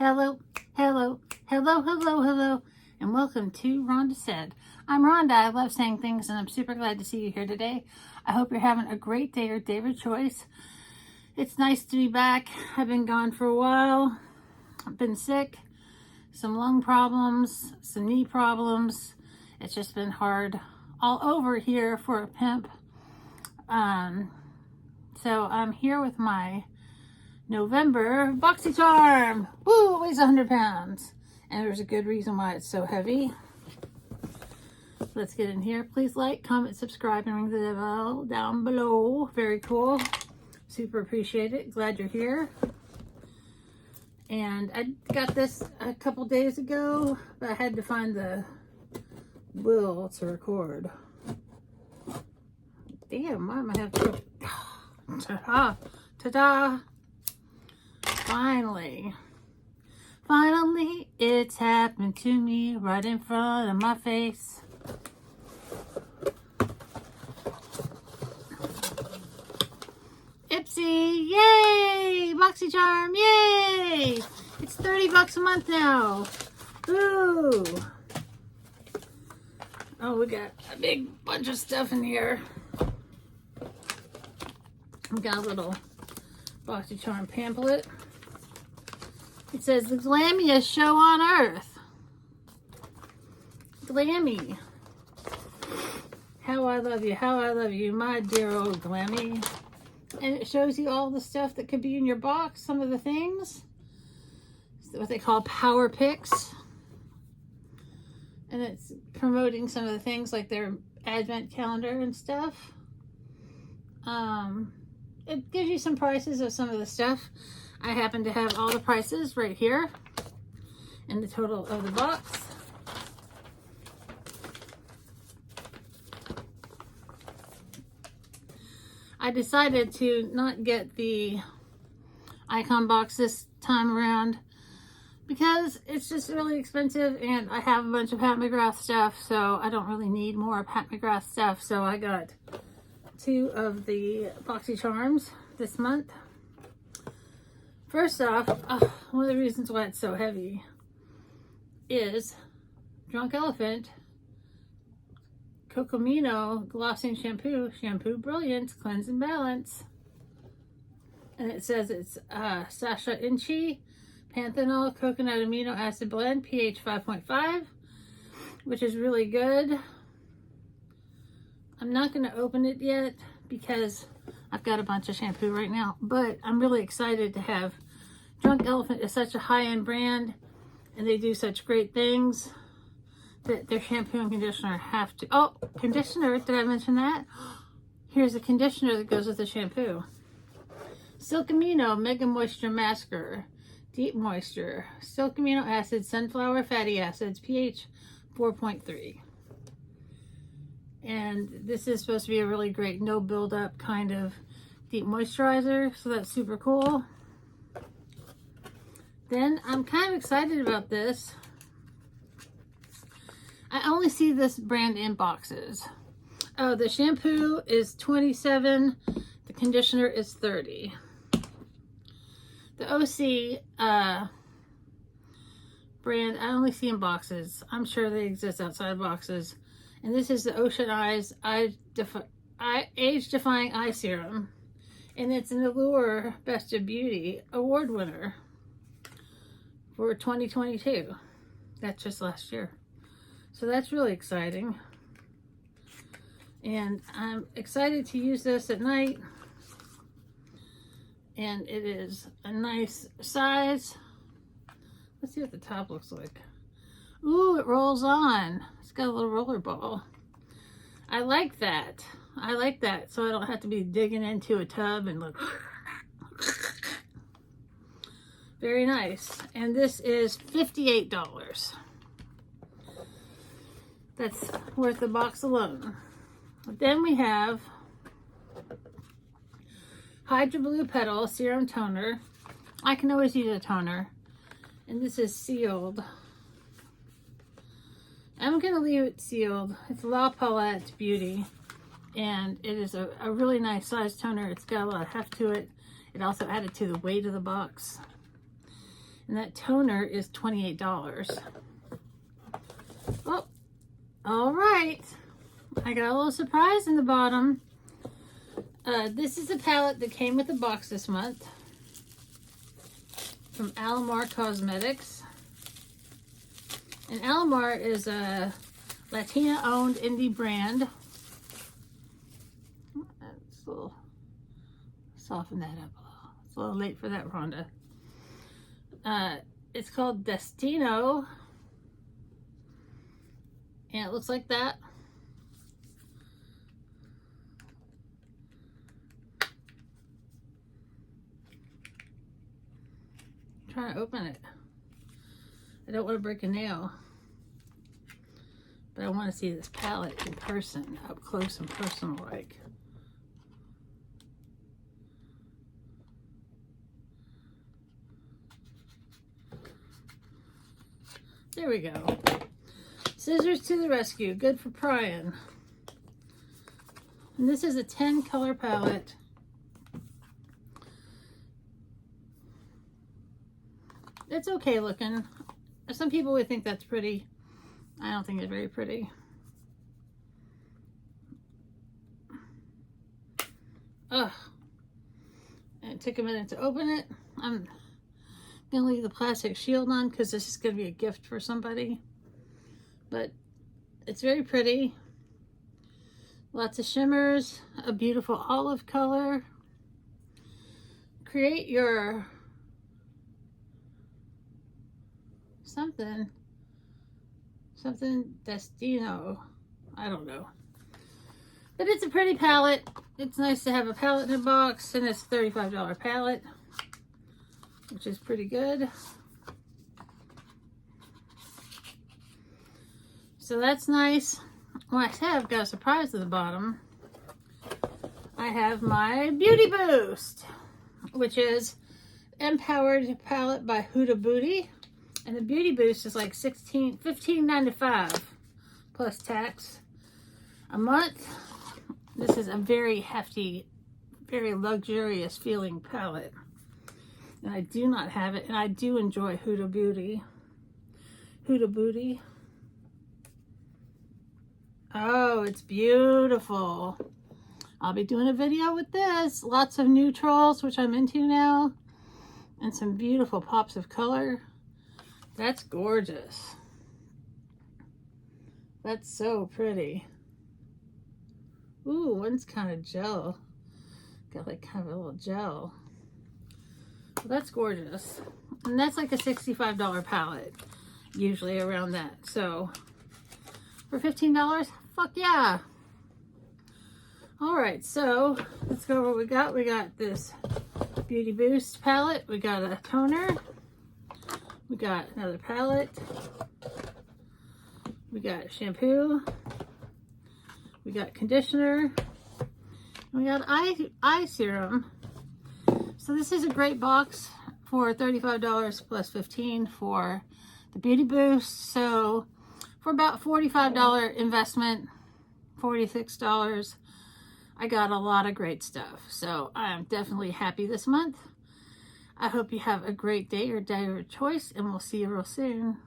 Hello, hello, hello, hello, hello, and welcome to Rhonda Said. I'm Rhonda. I love saying things, and I'm super glad to see you here today. I hope you're having a great day or day of choice. It's nice to be back. I've been gone for a while. I've been sick, some lung problems, some knee problems. It's just been hard all over here for a pimp. So I'm here with my November Boxycharm. Woo, it weighs 100 pounds. And there's a good reason why it's so heavy. Let's get in here. Please like, comment, subscribe, and ring the bell down below. Very cool. Super appreciate it. Glad you're here. And I got this a couple days ago, but I had to find the will to record. Damn, why am I have to... Ta-da! Ta-da! Finally, it's happened to me right in front of my face. Ipsy, yay! Boxycharm, yay! It's 30 bucks a month now. Ooh. Oh, we got a big bunch of stuff in here. We got a little Boxycharm pamphlet. It says the glammiest show on earth. Glammy. How I love you, my dear old Glammy. And it shows you all the stuff that could be in your box, some of the things. It's what they call power picks. And it's promoting some of the things like their advent calendar and stuff. It gives you some prices of some of the stuff. I happen to have all the prices right here in the total of the box. I decided to not get the icon box this time around because it's just really expensive and I have a bunch of Pat McGrath stuff, so I don't really need more Pat McGrath stuff. So I got 2 of the Boxycharms this month. First off, one of the reasons why it's so heavy is Drunk Elephant Cocomino Glossing Shampoo. Shampoo Brilliance, Cleanse and Balance. And it says it's Sasha Inchi Panthenol Coconut Amino Acid Blend, pH 5.5, which is really good. I'm not going to open it yet because I've got a bunch of shampoo right now, but I'm really excited to have Drunk Elephant is such a high-end brand and they do such great things that their shampoo and conditioner have to... Oh, conditioner, did I mention that? Here's a conditioner that goes with the shampoo. Silk Amino Mega Moisture Masker, Deep Moisture, Silk Amino Acids, Sunflower Fatty Acids, pH 4.3. And this is supposed to be a really great no buildup kind of deep moisturizer, so that's super cool. Then I'm kind of excited about this. I only see this brand in boxes. Oh, the shampoo is $27, the conditioner is $30. The OC brand I only see in boxes. I'm sure they exist outside boxes. And this is the Ocean Eyes Age Defying Eye Serum. And it's an Allure Best of Beauty award winner for 2022. That's just last year. So that's really exciting. And I'm excited to use this at night. And it is a nice size. Let's see what the top looks like. Ooh, it rolls on. It's got a little roller ball. I like that. I like that, so I don't have to be digging into a tub and look. Very nice. And this is $58. That's worth the box alone. Then we have Hydra Blue Petal Serum Toner. I can always use a toner. And this is sealed. I'm going to leave it sealed. It's La Palette Beauty. And it is a really nice size toner. It's got a lot of heft to it. It also added to the weight of the box. And that toner is $28. Oh, all right. I got a little surprise in the bottom. This is a palette that came with the box this month from Alamar Cosmetics. And Alamar is a Latina-owned indie brand. Let's a little soften that up a little. It's a little late for that, Rhonda. It's called Destino. And it looks like that. I'm trying to open it. I don't want to break a nail. But I want to see this palette in person, up close and personal like. There we go. Scissors to the rescue. Good for prying. And this is a 10 color palette. It's okay looking. Some people would think that's pretty. I don't think it's very pretty. Ugh. And it took a minute to open it. I'm gonna leave the plastic shield on because this is gonna be a gift for somebody. But it's very pretty. Lots of shimmers, a beautiful olive color. Create your something Destino. I don't know. But it's a pretty palette. It's nice to have a palette in a box, and it's a $35 palette, which is pretty good. So that's nice. Well, I said I've got a surprise at the bottom. I have my Beauty Boost, which is Empowered Palette by Huda Beauty. And the Beauty Boost is like $15.95 plus tax a month. This is a very hefty, very luxurious feeling palette. And I do not have it, and I do enjoy Huda Beauty. Huda Beauty. Oh, it's beautiful. I'll be doing a video with this. Lots of neutrals, which I'm into now. And some beautiful pops of color. That's gorgeous. That's so pretty. Ooh, one's kind of gel. Got like kind of a little gel. Well, that's gorgeous. And that's like a $65 palette. Usually around that. So for $15, fuck yeah. Alright, so let's go over what we got. We got this Beauty Boost palette. We got a toner. We got another palette. We got shampoo. We got conditioner. And we got eye serum. So this is a great box for $35 plus $15 for the Beauty Boost. So for about $45 investment, $46, I got a lot of great stuff. So I'm definitely happy this month. I hope you have a great day or day of choice, and we'll see you real soon.